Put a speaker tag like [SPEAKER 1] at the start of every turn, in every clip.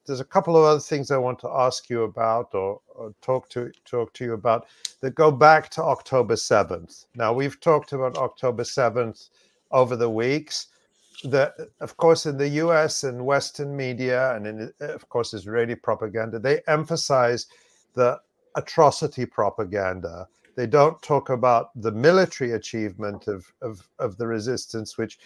[SPEAKER 1] there's a couple of other things I want to ask you about, or talk to you about, that go back to October 7th. Now, we've talked about October 7th over the weeks. Of course, in the US and Western media, and of course, Israeli propaganda, they emphasize the atrocity propaganda. They don't talk about the military achievement of the resistance, which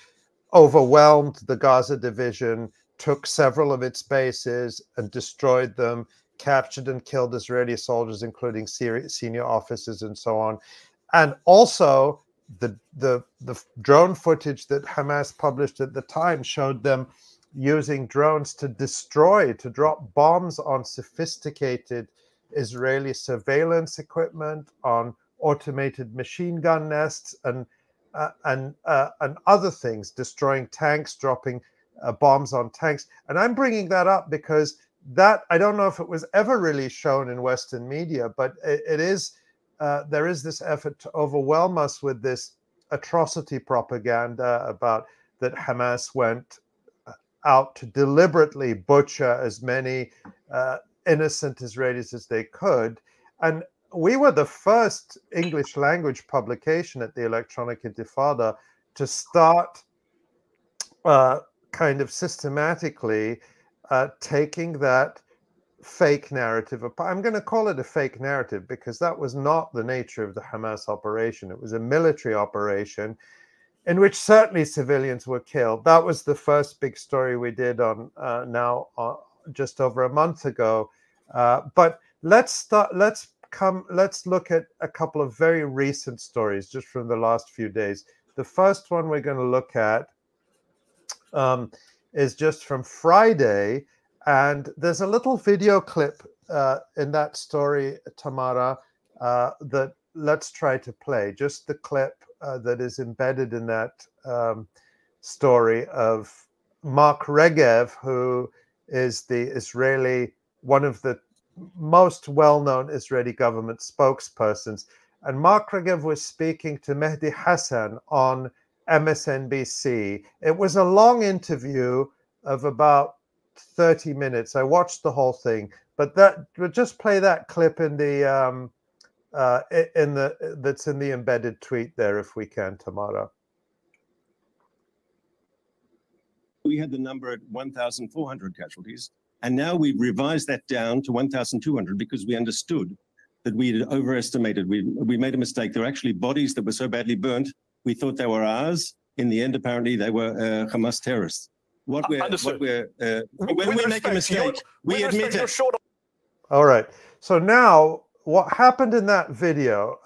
[SPEAKER 1] overwhelmed the Gaza division, took several of its bases and destroyed them, captured and killed Israeli soldiers, including senior officers and so on. And also, the drone footage that Hamas published at the time showed them using drones to drop bombs on sophisticated Israeli surveillance equipment, on automated machine gun nests, and other things, destroying tanks, dropping bombs on tanks. And I'm bringing that up because I don't know if it was ever really shown in Western media, but it is. There is this effort to overwhelm us with this atrocity propaganda about that Hamas went out to deliberately butcher as many innocent Israelis as they could. And we were the first English language publication at the Electronic Intifada to start kind of systematically taking that fake narrative. I'm going to call it a fake narrative because that was not the nature of the Hamas operation. It was a military operation in which certainly civilians were killed. That was the first big story we did on just over a month ago. But let's look at a couple of very recent stories just from the last few days. The first one we're going to look at is just from Friday. And there's a little video clip in that story, Tamara, that let's try to play. Just the clip that is embedded in that story of Mark Regev, who is one of the most well-known Israeli government spokespersons. And Mark Regev was speaking to Mehdi Hassan on MSNBC. It was a long interview of about 30 minutes. I watched the whole thing, but just play that clip in the that's in the embedded tweet there, if we can, Tamara.
[SPEAKER 2] We had the number at 1,400 casualties, and now we've revised that down to 1,200 because we understood that we had overestimated. We made a mistake. There were actually bodies that were so badly burnt, we thought they were ours. In the end, apparently, they were Hamas terrorists. When we make a mistake, we admit it.
[SPEAKER 1] All right. So now what happened in that video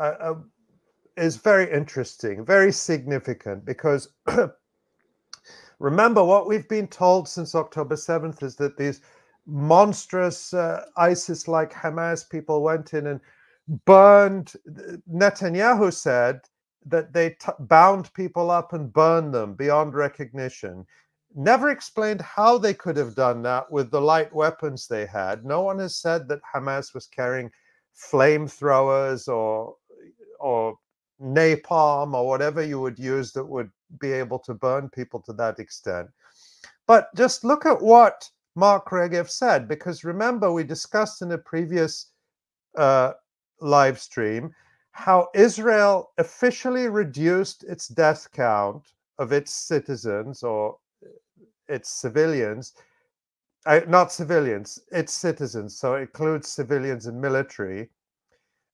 [SPEAKER 1] is very interesting, very significant, because remember what we've been told since October 7th is that these monstrous ISIS-like Hamas people went in and burned. Netanyahu said that they bound people up and burned them beyond recognition. Never explained how they could have done that with the light weapons they had. No one has said that Hamas was carrying flamethrowers or napalm or whatever you would use that would be able to burn people to that extent. But just look at what Mark Regev said, because remember, we discussed in a previous live stream how Israel officially reduced its death count of its citizens, or its civilians, not civilians, its citizens, so it includes civilians and military,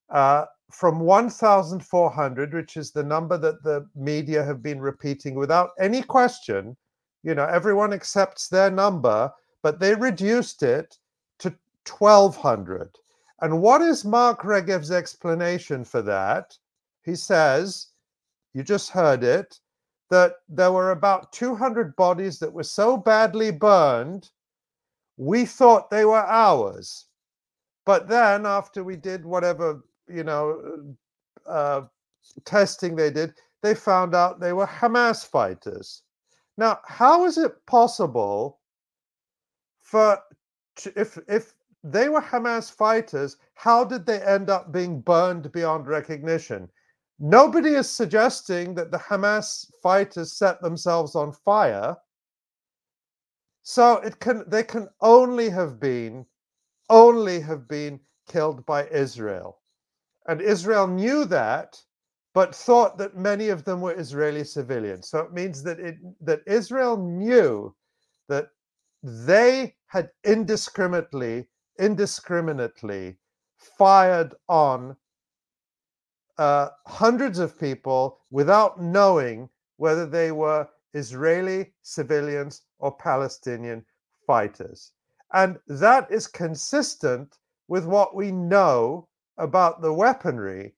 [SPEAKER 1] from 1,400, which is the number that the media have been repeating without any question. You know, everyone accepts their number, but they reduced it to 1,200. And what is Mark Regev's explanation for that? He says, you just heard it, that there were about 200 bodies that were so badly burned, we thought they were ours. But then after we did whatever, testing they did, they found out they were Hamas fighters. Now, how is it possible if they were Hamas fighters, how did they end up being burned beyond recognition? Nobody is suggesting that the Hamas fighters set themselves on fire. So they can only have been killed by Israel. And Israel knew that, but thought that many of them were Israeli civilians. So it means that Israel knew that they had indiscriminately fired on hundreds of people without knowing whether they were Israeli civilians or Palestinian fighters. And that is consistent with what we know about the weaponry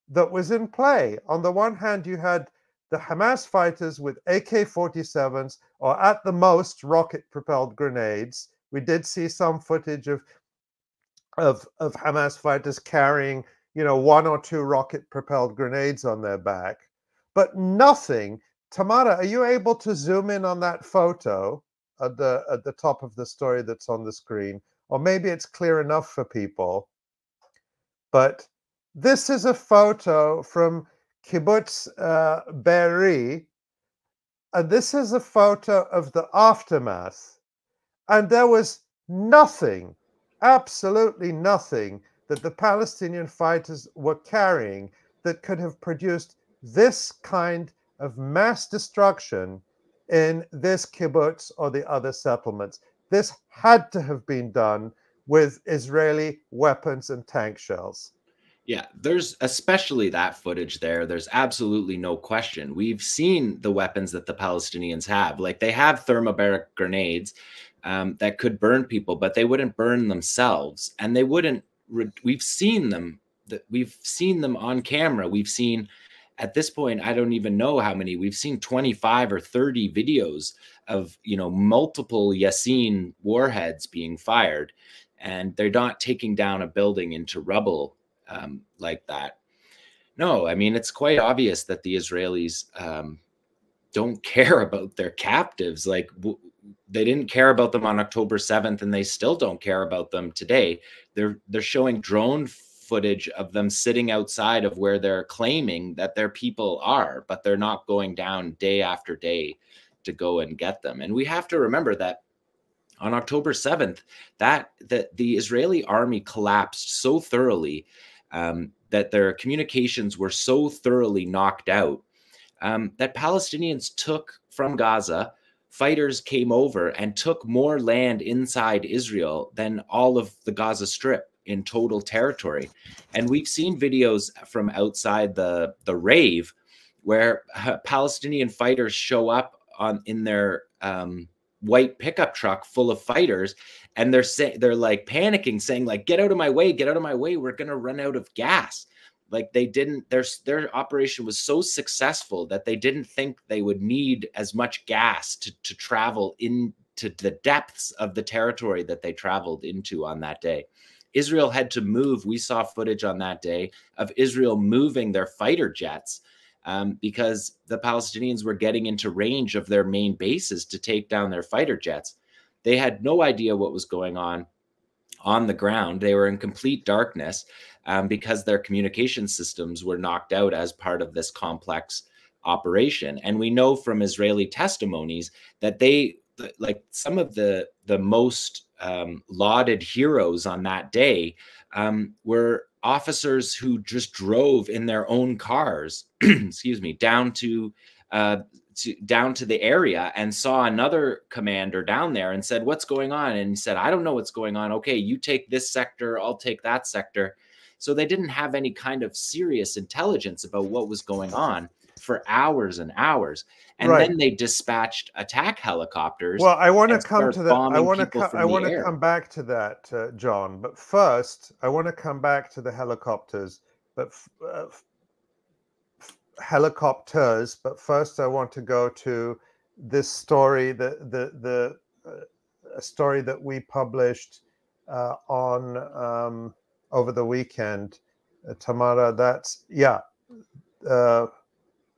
[SPEAKER 1] that was in play. On the one hand, you had the Hamas fighters with AK-47s or at the most rocket-propelled grenades. We did see some footage of Hamas fighters carrying, one or two rocket-propelled grenades on their back, but nothing. Tamara, are you able to zoom in on that photo at the top of the story that's on the screen? Or maybe it's clear enough for people. But this is a photo from Kibbutz Be'eri, and this is a photo of the aftermath. And there was nothing, absolutely nothing, that the Palestinian fighters were carrying that could have produced this kind of mass destruction in this kibbutz or the other settlements. This had to have been done with Israeli weapons and tank shells.
[SPEAKER 3] Yeah, there's especially that footage there. There's absolutely no question. We've seen the weapons that the Palestinians have. Like, they have thermobaric grenades that could burn people, but they wouldn't burn themselves. And they wouldn't, we've seen them, we've seen them on camera. We've seen, at this point, I don't even know how many. We've seen 25 or 30 videos of, multiple Yassin warheads being fired, and they're not taking down a building into rubble like that. No, I mean, it's quite obvious that the Israelis don't care about their captives. Like, they didn't care about them on October 7th, and they still don't care about them today. They're showing drone footage of them sitting outside of where they're claiming that their people are, but they're not going down day after day to go and get them. And we have to remember that on October 7th, that the Israeli army collapsed so thoroughly, that their communications were so thoroughly knocked out, that Palestinians took from Gaza, fighters came over and took more land inside Israel than all of the Gaza Strip in total territory. And we've seen videos from outside the rave where Palestinian fighters show up in their white pickup truck full of fighters, and they're like panicking, saying like, get out of my way, we're gonna run out of gas. Like, they didn't, their operation was so successful that they didn't think they would need as much gas to travel into the depths of the territory that they traveled into on that day. Israel had to move. We saw footage on that day of Israel moving their fighter jets because the Palestinians were getting into range of their main bases to take down their fighter jets. They had no idea what was going on the ground. They were in complete darkness because their communication systems were knocked out as part of this complex operation. And we know from Israeli testimonies that like some of the most lauded heroes on that day were officers who just drove in their own cars, excuse me, down to the area and saw another commander down there and said, what's going on? And he said, I don't know what's going on. Okay, you take this sector, I'll take that sector. So they didn't have any kind of serious intelligence about what was going on for hours and hours. And then they dispatched attack helicopters.
[SPEAKER 1] Well, I want to come to that. I want to come back to that, John. But first, I want to come back to the helicopters. But helicopters. But first, I want to go to this story, a story that we published on over the weekend. Tamara, that's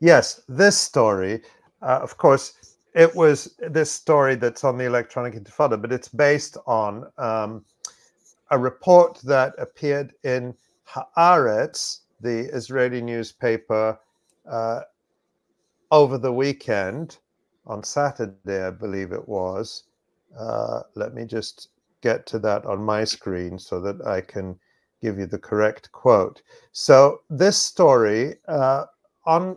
[SPEAKER 1] yes, this story. Of course, it was this story that's on the Electronic Intifada, but it's based on a report that appeared in Haaretz, the Israeli newspaper, over the weekend, on Saturday, I believe it was. Let me just get to that on my screen so that I can give you the correct quote. So this story, on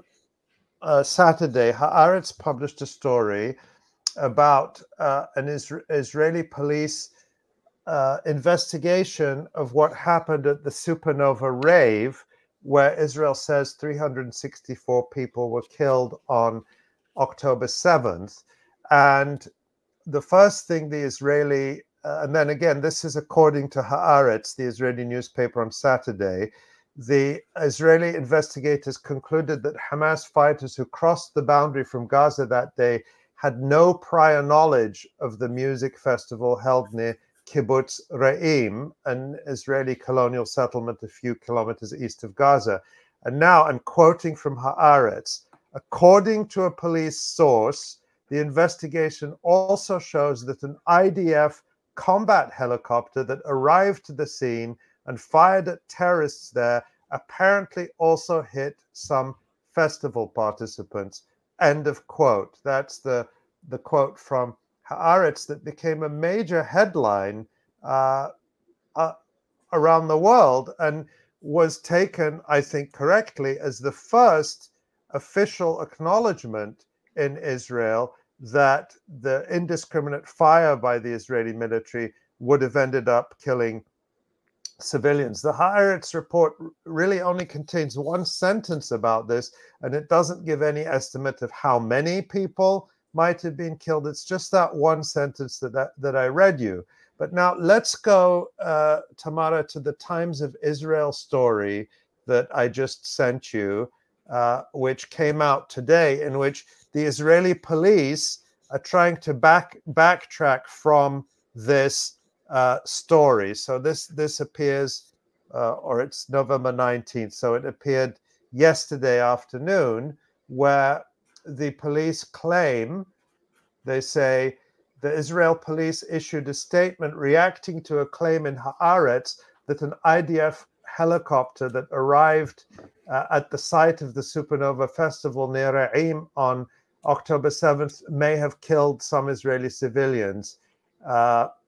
[SPEAKER 1] Saturday, Haaretz published a story about an Israeli police investigation of what happened at the supernova rave, where Israel says 364 people were killed on October 7th. And the first thing the Israeli, and then again, this is according to Haaretz, the Israeli newspaper, on Saturday, the Israeli investigators concluded that Hamas fighters who crossed the boundary from Gaza that day had no prior knowledge of the music festival held near Kibbutz Re'im, an Israeli colonial settlement a few kilometers east of Gaza. And now I'm quoting from Haaretz. According to a police source, the investigation also shows that an IDF combat helicopter that arrived to the scene and fired at terrorists there apparently also hit some festival participants. End of quote. That's the quote from Haaretz that became a major headline around the world and was taken, I think, correctly as the first official acknowledgement in Israel that the indiscriminate fire by the Israeli military would have ended up killing civilians. The Haaretz report really only contains one sentence about this, and it doesn't give any estimate of how many people might have been killed. It's just that one sentence that I read you. But now let's go, Tamara, to the Times of Israel story that I just sent you, which came out today, in which the Israeli police are trying to backtrack from this story. So this appears, or it's November 19th, so it appeared yesterday afternoon, where the police claim, they say, the Israel police issued a statement reacting to a claim in Haaretz that an IDF helicopter that arrived at the site of the Supernova Festival near Re'im on October 7th may have killed some Israeli civilians.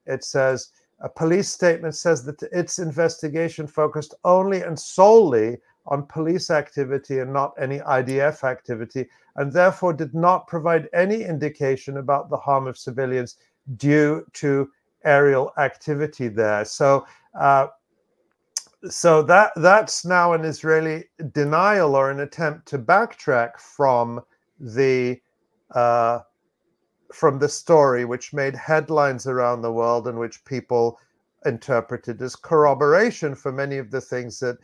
[SPEAKER 1] It says, a police statement says that its investigation focused only and solely on police activity and not any IDF activity, and therefore did not provide any indication about the harm of civilians due to aerial activity there. So that's now an Israeli denial or an attempt to backtrack from the story, which made headlines around the world and which people interpreted as corroboration for many of the things that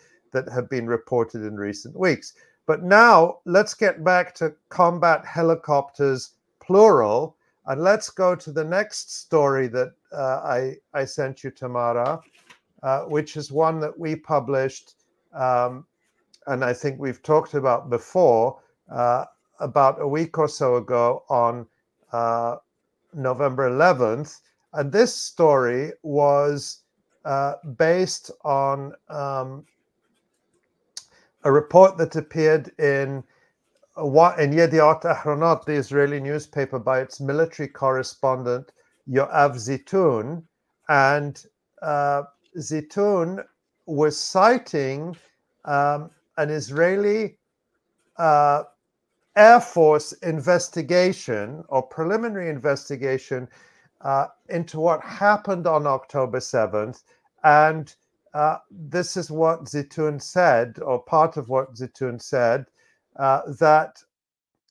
[SPEAKER 1] have been reported in recent weeks. But now let's get back to combat helicopters, plural, and let's go to the next story that I sent you, Tamara, which is one that we published, and I think we've talked about before, about a week or so ago on November 11th. And this story was based on a report that appeared in Yediot Ahronot, the Israeli newspaper, by its military correspondent, Yoav Zitun. And Zitun was citing an Israeli Air Force investigation or preliminary investigation into what happened on October 7th. And this is what Zitun said, or part of what Zitun said, that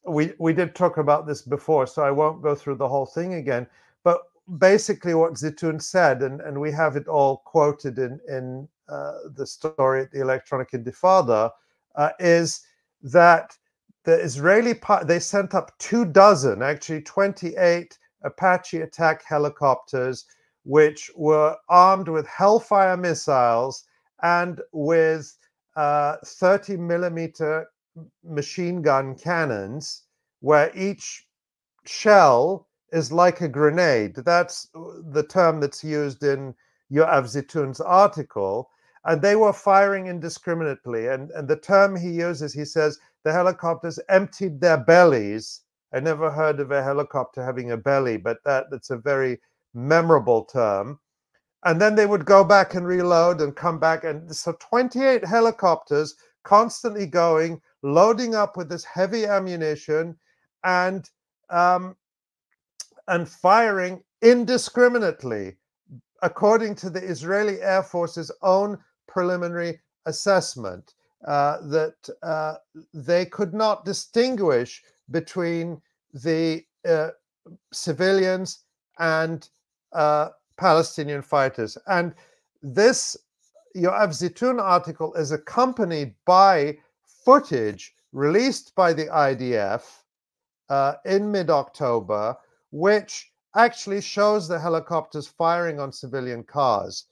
[SPEAKER 1] we did talk about this before, so I won't go through the whole thing again. But basically what Zitun said, and we have it all quoted in the story at the Electronic Intifada, is that the Israeli they sent up 24, actually 28 Apache attack helicopters, which were armed with Hellfire missiles and with 30 millimeter machine gun cannons, where each shell is like a grenade. That's the term that's used in Yoav Zitun's article. And they were firing indiscriminately. And the term he uses, he says, the helicopters emptied their bellies. I never heard of a helicopter having a belly, but that's a very memorable term. And then they would go back and reload and come back. And so 28 helicopters constantly going, loading up with this heavy ammunition and firing indiscriminately, according to the Israeli Air Force's own preliminary assessment, that they could not distinguish between the civilians and Palestinian fighters. And this Yoav Zitun article is accompanied by footage released by the IDF in mid-October, which actually shows the helicopters firing on civilian cars.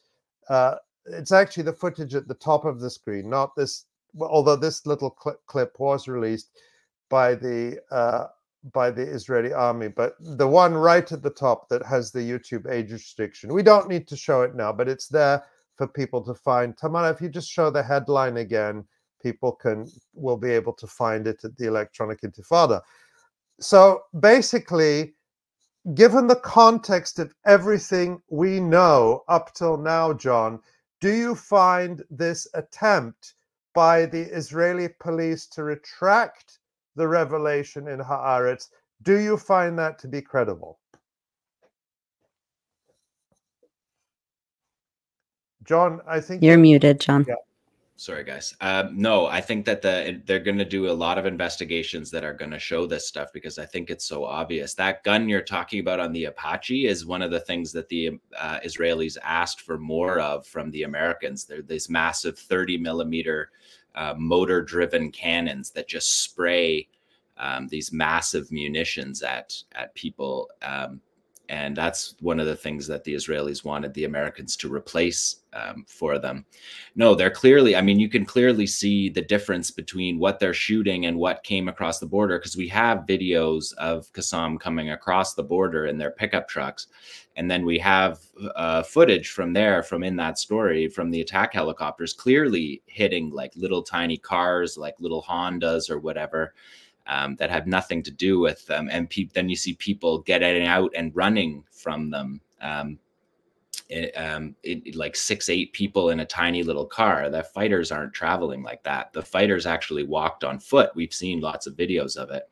[SPEAKER 1] It's actually the footage at the top of the screen, not this, although this little clip was released by the Israeli army, but the one right at the top that has the YouTube age restriction. We don't need to show it now, but it's there for people to find. Tamara, if you just show the headline again, people will be able to find it at the Electronic Intifada. So basically, given the context of everything we know up till now, John, do you find this attempt by the Israeli police to retract the revelation in Haaretz, do you find that to be credible? John, I think
[SPEAKER 4] you're muted, John.
[SPEAKER 1] Yeah.
[SPEAKER 3] Sorry, guys. No, I think that they're going to do a lot of investigations that are going to show this stuff, because I think it's so obvious. That gun you're talking about on the Apache is one of the things that the Israelis asked for more of from the Americans. They're these massive 30mm motor-driven cannons that just spray these massive munitions at people. And that's one of the things that the Israelis wanted the Americans to replace for them. No, they're clearly, I mean, you can clearly see the difference between what they're shooting and what came across the border, because we have videos of Qassam coming across the border in their pickup trucks. And then we have footage from there, from in that story, from the attack helicopters clearly hitting like little tiny cars, like little Hondas or whatever. That had nothing to do with them. And then you see people getting out and running from them. Like 6-8 people in a tiny little car. The fighters aren't traveling like that. The fighters actually walked on foot. We've seen lots of videos of it.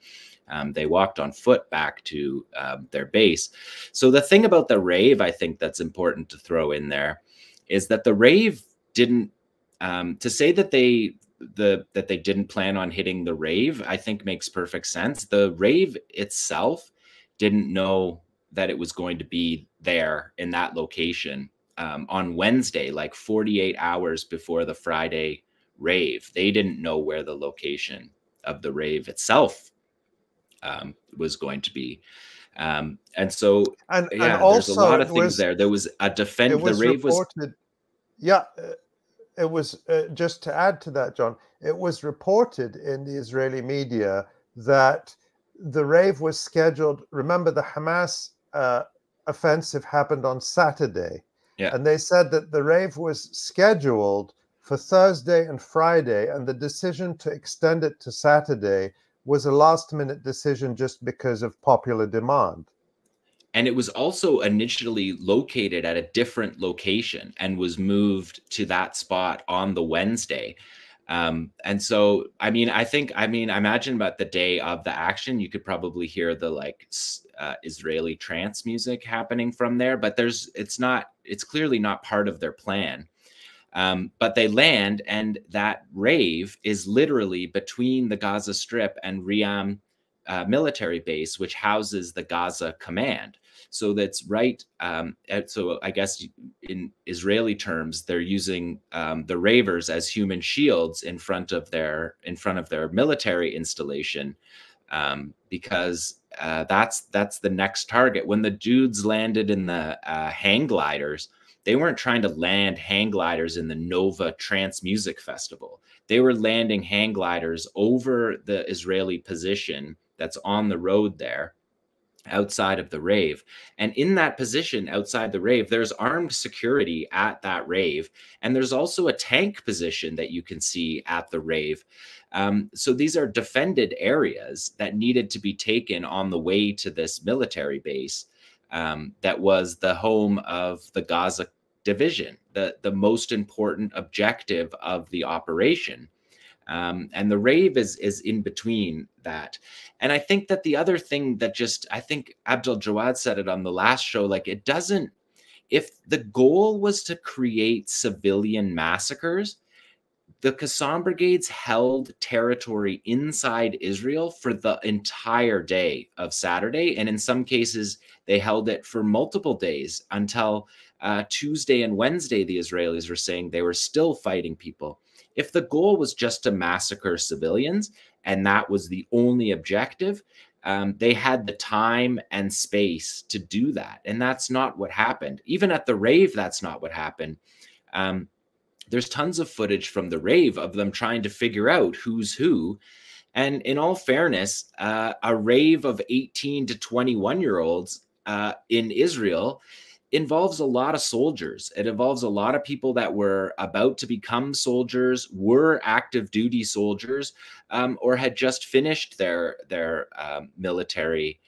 [SPEAKER 3] They walked on foot back to their base. So the thing about the rave, I think that's important to throw in there, is that the rave didn't, to say that they didn't plan on hitting the rave, I think makes perfect sense. The rave itself didn't know that it was going to be there in that location on Wednesday, like 48 hours before the Friday rave. They didn't know where the location of the rave itself was going to be. And so, and there's a lot of things there. There was a the rave
[SPEAKER 1] reported, was... Yeah. It was, just to add to that, John, it was reported in the Israeli media that the rave was scheduled. Remember, the Hamas offensive happened on Saturday.
[SPEAKER 3] Yeah.
[SPEAKER 1] And they said that the rave was scheduled for Thursday and Friday, and the decision to extend it to Saturday was a last-minute decision just because of popular demand.
[SPEAKER 3] And it was also initially located at a different location and was moved to that spot on the Wednesday. And so, I imagine about the day of the action, you could probably hear the Israeli trance music happening from there, but it's clearly not part of their plan. But they land, and that rave is literally between the Gaza Strip and Riam military base, which houses the Gaza Command. So that's right. So I guess in Israeli terms, they're using the ravers as human shields in front of their military installation, because that's the next target. When the dudes landed in the hang gliders, they weren't trying to land hang gliders in the Nova Trance Music Festival. They were landing hang gliders over the Israeli position that's on the road there, outside of the rave. And in that position outside the rave, there's armed security at that rave. And there's also a tank position that you can see at the rave. So these are defended areas that needed to be taken on the way to this military base. that was the home of the Gaza division, the most important objective of the operation. And the rave is in between that. And I think that the other thing that I think Abdul Jawad said it on the last show, like it doesn't, if the goal was to create civilian massacres, the Qassam brigades held territory inside Israel for the entire day of Saturday. And in some cases, they held it for multiple days until Tuesday and Wednesday, the Israelis were saying they were still fighting people. If the goal was just to massacre civilians, and that was the only objective, they had the time and space to do that. And that's not what happened. Even at the rave, that's not what happened. There's tons of footage from the rave of them trying to figure out who's who. And in all fairness, a rave of 18 to 21-year-olds in Israel involves a lot of soldiers. It involves a lot of people that were about to become soldiers, were active duty soldiers, or had just finished their military.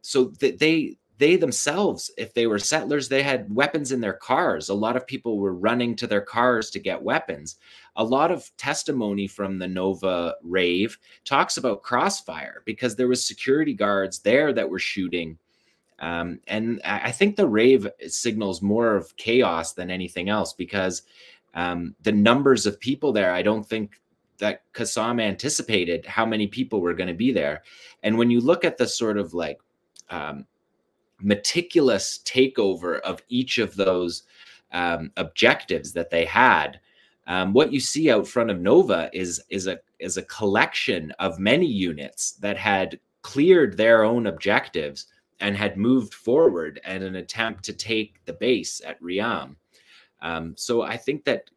[SPEAKER 3] So they themselves, if they were settlers, they had weapons in their cars. A lot of people were running to their cars to get weapons. A lot of testimony from the Nova rave talks about crossfire because there was security guards there that were shooting. And I think the rave signals more of chaos than anything else because the numbers of people there, I don't think that Qassam anticipated how many people were going to be there. And when you look at the sort of like meticulous takeover of each of those objectives that they had, what you see out front of Nova is a collection of many units that had cleared their own objectives and had moved forward in an attempt to take the base at Riam. So I think that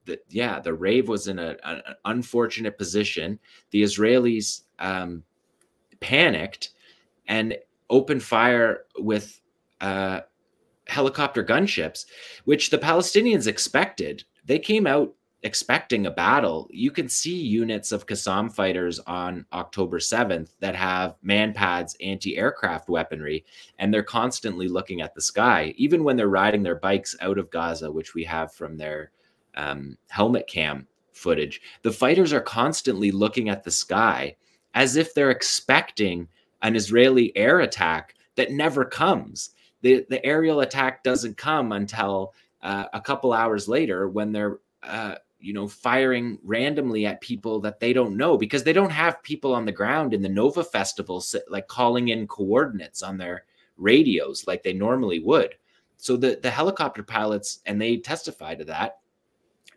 [SPEAKER 3] the rave was in an unfortunate position. The Israelis panicked and opened fire with helicopter gunships, which the Palestinians expected. They came out expecting a battle. You can see units of Qassam fighters on October 7th that have MANPADS anti-aircraft weaponry, and they're constantly looking at the sky, even when they're riding their bikes out of Gaza, which we have from their helmet cam footage. The fighters are constantly looking at the sky as if they're expecting an Israeli air attack that never comes. The aerial attack doesn't come until a couple hours later when they're firing randomly at people that they don't know, because they don't have people on the ground in the Nova Festival like calling in coordinates on their radios like they normally would. So the helicopter pilots, and they testified to that,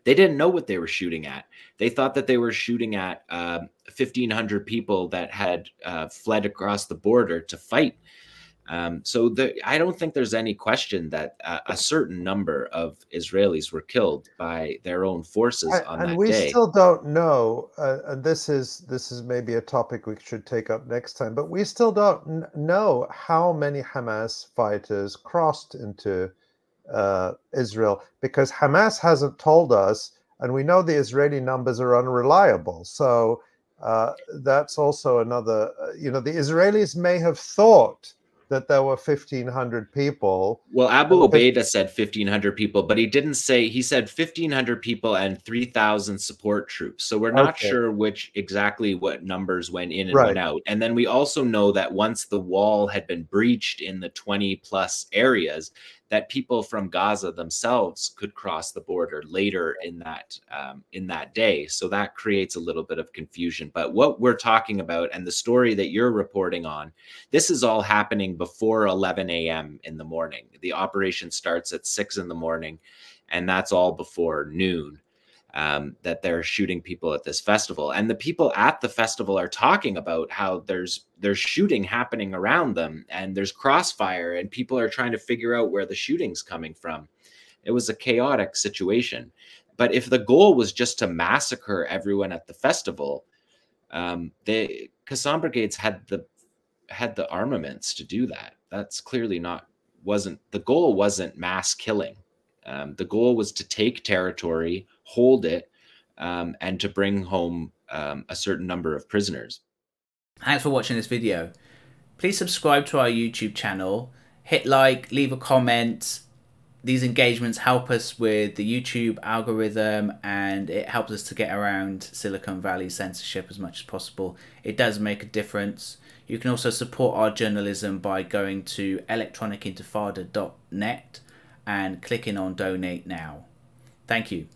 [SPEAKER 3] they didn't know what they were shooting at. They thought that they were shooting at 1,500 people that had fled across the border to fight. So I don't think there's any question that a certain number of Israelis were killed by their own forces on that day.
[SPEAKER 1] And we still don't know, and this is maybe a topic we should take up next time, but we still don't know how many Hamas fighters crossed into Israel, because Hamas hasn't told us, and we know the Israeli numbers are unreliable. So that's also another, the Israelis may have thought that there were 1,500 people.
[SPEAKER 3] Well, Abu Ubaidah said 1,500 people, but he didn't say, he said 1,500 people and 3,000 support troops. So we're not sure what numbers went in and went out. And then we also know that once the wall had been breached in the 20 plus areas, that people from Gaza themselves could cross the border later in that day. So that creates a little bit of confusion. But what we're talking about, and the story that you're reporting on, this is all happening before 11 a.m. in the morning. The operation starts at 6 in the morning, and that's all before noon. That they're shooting people at this festival, and the people at the festival are talking about how there's shooting happening around them, and there's crossfire, and people are trying to figure out where the shooting's coming from. It was a chaotic situation. But if the goal was just to massacre everyone at the festival, the Qassam brigades had the armaments to do that. That's clearly the goal wasn't mass killing. The goal was to take territory, hold it, and to bring home a certain number of prisoners.
[SPEAKER 4] Thanks for watching this video. Please subscribe to our YouTube channel, hit like, leave a comment. These engagements help us with the YouTube algorithm, and it helps us to get around Silicon Valley censorship as much as possible. It does make a difference. You can also support our journalism by going to electronicintifada.net and clicking on donate now. Thank you.